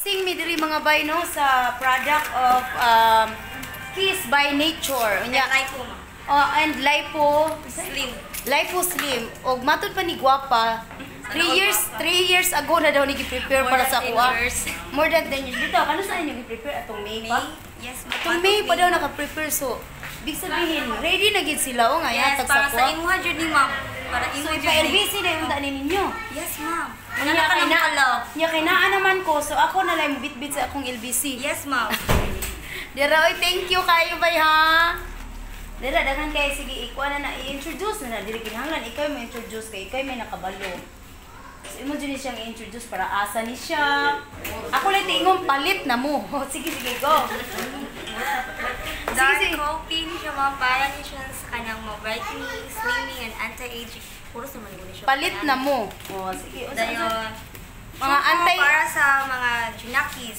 Sing me diri mga bay no sa product of Kiss by Nature. Unya Lipo ma. and Lipo Slim. Lipo Slim. Og matud pa ni gwapa. 3 years ago na daw ni gi-prepare para sa kuha. More than 10 years. Dito, ano saan niyo gi-prepare? Atong May pa? Yes, Atong May pa daw naka-prepare. So, big sabihin, ready na gid sila o nga Yes, yatag para sa sa kuha. imuha jud ni ma'am. Para So, imuha jud. ipa-LBC na yung daan ninyo. Yes, ma'am. Nya Wala ka nang kalaw. Nya kay naa naman ko. So, ako na lang bit-bit sa akong LBC. Yes, ma'am. Dira, oy, thank you kayo bay ha. Dira, dagan kay sige ikuha na i-introduce na diri kinahanglan ikaw mo introduce kay ikaw may nakabalo. So, imo dyan siyang i-introduce para asa ni siya. Ako lang tingong palit na mo. Sige, go. Dark coffee ni siya ma'am. Para ni siya sa kanang brightening, slimming, and anti-aging. Puro sa manigo ni siya. Palit na mo. Sige. Dayon. Mga antay... Para sa mga junakis.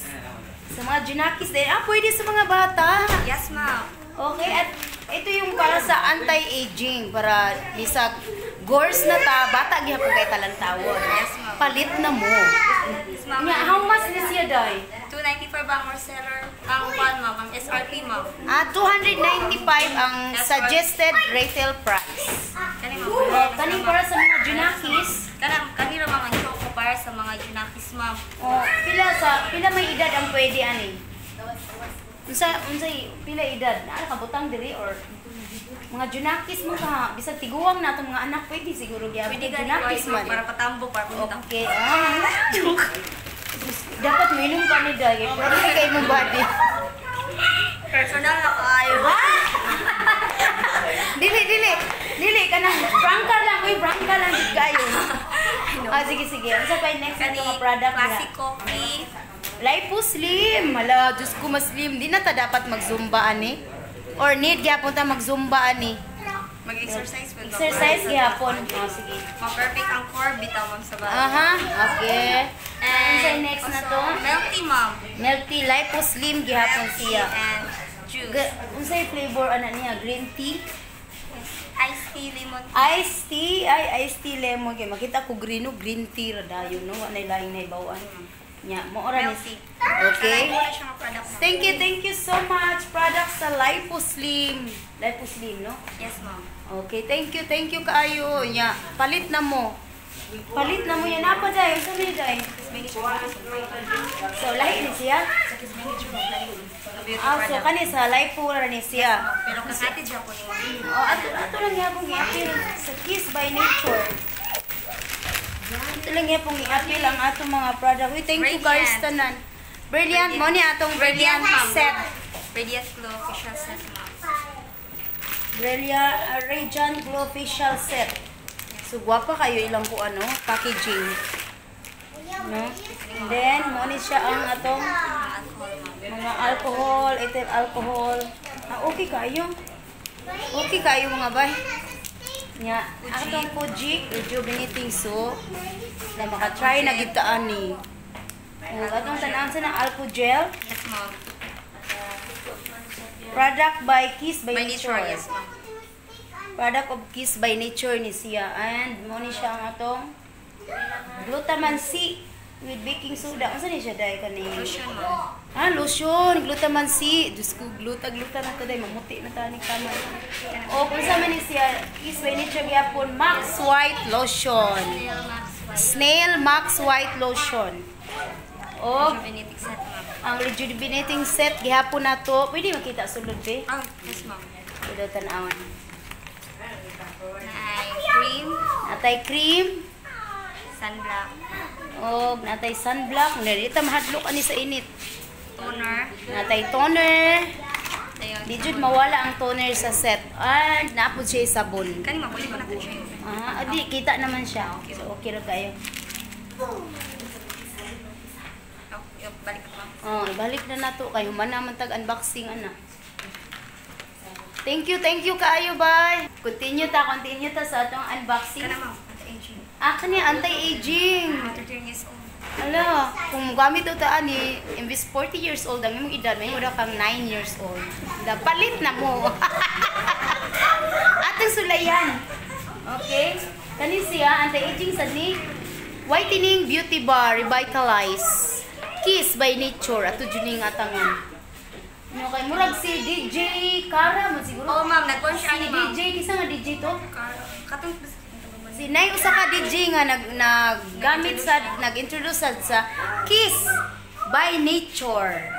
Sa mga junakis din. Pwede sa mga bata. Yes, ma'am. Okay, at ito yung para sa anti-aging. Para sa gores na ta, bata gihapon kay talantawon. Yes, ma'am. Palit na mo. Yes, ma'am. How much is siya, Day? 294 ba ang seller? Ang one, ma'am. Ang SRP, ma'am. 295 ang suggested retail price. Kani, ma'am. Kani para sa mga junakis. Kani ra ma'am ang choco para sa mga junakis, ma'am. Pila may edad ang pwede ani? Unsay pila edad? Ano ka butang diri or mga junakis mo ka bisag tiguang na itong mga anak pwede siguro gyapon Pwede gani junakis man. para patambo para pumunta. Okay. Dapat minum ka ni Day. Pero kay mo body. Personal na kayo. Dili ka na. Prangka lang. Uy, prangka lang. Di kayo. Sige. Ano sa pa yung next na mga product nila? Classic coffee. Lipo Slim. Hala, Diyos ko mas slim. Di na ta dapat mag-zumba ani. Or need gyapon ta mag-zumba ani. Mag-exercise po. Exercise gyapon. Sige. Ma-perfect ang core, bitaw ma'am sa bahay. Aha, okay. Ano sa And next na also, to? milk tea, ma'am. Milk tea, Lipo Slim gyapon Milk tea siya. and juice. Unsay flavor ana niya? Green tea? Iced tea, lemon tea. Iced tea, iced tea lemon kay makita ko green tea ra dayon no, wa nay laing naibawan. Nya, mo ora ni. Milk tea. Okay. Wala siyang product, ma'am. Thank you so much. Products sa Lipo Slim. Lipo Slim, no? Yes, ma'am. Okay, thank you kaayo. Nya, palit na mo. Palit na mo yan. Apa dai? Unsa ni dai? So, lahi ni siya. So kani sa Lipo ra ni siya. Pero kasati dyan po ni ma'am. Ato lang yapong i-appeal sa Kiss by Nature. Ito lang yapong i-appeal ang atong mga product. We thank you guys tanan. Brilliant mo ni atong Brilliant ma'am. set. Radiant Glow Facial Set, ma'am. Radiant Glow Facial Set. So gwapa kayo ilang ko ano, packaging. No? And then mo ni siya ang atong Alcohol, ma'am. mga alcohol, ethyl alcohol. Okay kayo. Okay kayo mga bay. Nya, atong Fuji rejuvenating soap na maka-try na gid ta ani. Atong tanan sa ng alcohol gel, Yes, ma'am. product by Kiss by By nature, Nature. yes, ma'am. Product of Kiss by Nature ni siya. And mo ni siya ang atong Glutaman C with baking soda. Unsa ni siya dai kani? Lotion, ma'am. Lotion, Glutaman C. Diyos ko, gluta na to dai, mamuti na tani kamay. O kung sa man ni siya, Kiss by Nature gyapon Max White Lotion. Nail Max White. Snail Max White Lotion. O Rejuvenating set, ma'am. ang rejuvenating set gihapon na to. Pwede makita sulod be. Oh, yes, ma'am. Pwede tan-awan. Cream, Natay cream. sunblock, O natay sunblock. Dito mahadlok ani sa init. toner. Natay toner. Ayun. Di jud mawala ang toner sa set. And napod siya sabon. Kani ma'am, pwede ko natin siya yun. Di kita naman siya. So okay ra kayo. Oh, yung balik ko, ma'am. Ibalik na nato kay human naman tag unboxing ana. Thank you kaayo bye. Continue ta sa atong unboxing. Kana, ma'am. Anti-aging. Kani anti-aging. 13 years old. Ala, kung gamit ito ani, imbis 40 years old ang imong edad, may mura kang 9 years old. Palit na mo. Atong sulayan. Okay? Kani siya, anti-aging sa ni Whitening Beauty Bar Revitalize. Kiss by Nature. Ato dyan nga tangan. No, kay murag si DJ Kara mo siguro. Oo, ma'am. Nag-launch siya ni ma'am. DJ, kisa nga DJ to? Katong Si Nay usa ka DJ nga naggamit sa nag-introduce sa Kiss by Nature.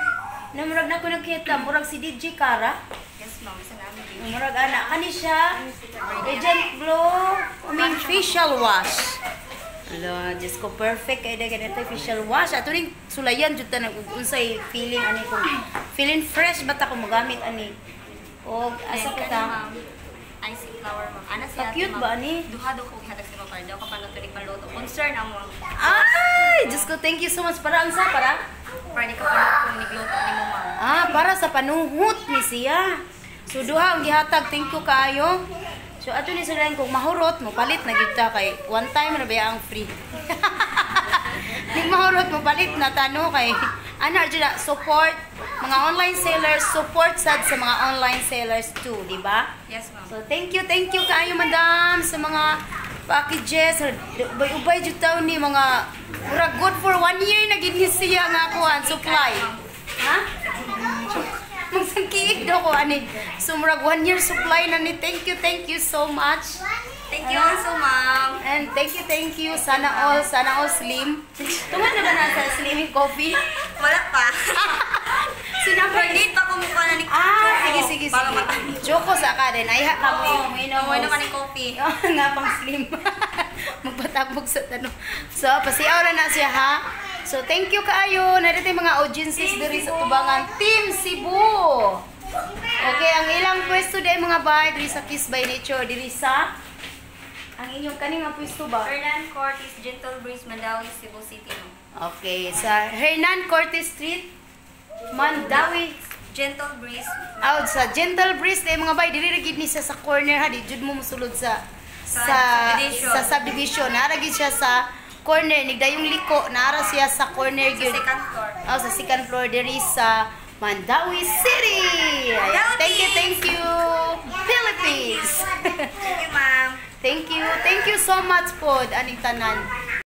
Na murag na ko nakita murag si DJ Kara. Yes, ma'am. Isa namin din. Murag ana kani siya. Agent Glow, facial wash. Ala, just ko perfect kay dagan ito facial wash. Ato ring sulayan jud ta unsay feeling ani ko. Feeling fresh bata ko magamit ani. Og asa ko ta? Icy flower, ma'am. Ana siya. Cute ba ani? Duha-duha ko hatag sa mga daw kapag natuloy paluto. Concern ang mga Ay, just ko thank you so much para ang sa para. para di ka paluto kung nigluto ni mo, ma'am. Para sa panuhot ni siya. So duha ang gihatag, thank you kaayo. So ato ni sila kung mahurot mo palit na kita kay one time na ba ang free. Ning mahurot mo palit na tano kay ana jud support mga online sellers, support sad sa mga online sellers too, di ba? Yes, ma'am. So thank you kaayo madam sa mga packages. Ubay jud taw ni mga murag good for 1 year na gid siya nga kuan supply. Ha? Magsangkiig daw ko ani. So murag 1 year supply na ni. Thank you so much. Thank you also, ma'am. And thank you. Sana all slim. Tungod na ba na sa slimming coffee? Wala pa. Sinabi Need pa kumukha na ni sige. Para matangin. Joko sa ka din. Ay, ha mo Umuwi naman ni coffee. nga pang slim. Magpatabog sa tanong. So, pasiaw na siya ha. So, thank you kaayo. Narito yung mga audiences diri sa Tubangan. Team Cebu. Okay, ang ilang pwesto dahil mga bay diri sa Kiss by Nature. Diri sa ang inyong kaning nga pwesto ba? Hernan Cortez, Gentle Breeze, Mandawi, Cebu City, ma'am. Okay, sa Hernan Cortez Street, Mandawi. Gentle Breeze. Out sa Gentle Breeze dahil mga bay diri gid ni siya sa corner ha. Di jud mo musulod sa subdivision. Nara gid siya sa corner, nigdayong liko, nara siya sa corner Sa gyud. second floor. Sa second floor diri sa Mandawi City. Ayan. Thank you. Philippines. Thank you, ma'am. Thank you so much po aning tanan.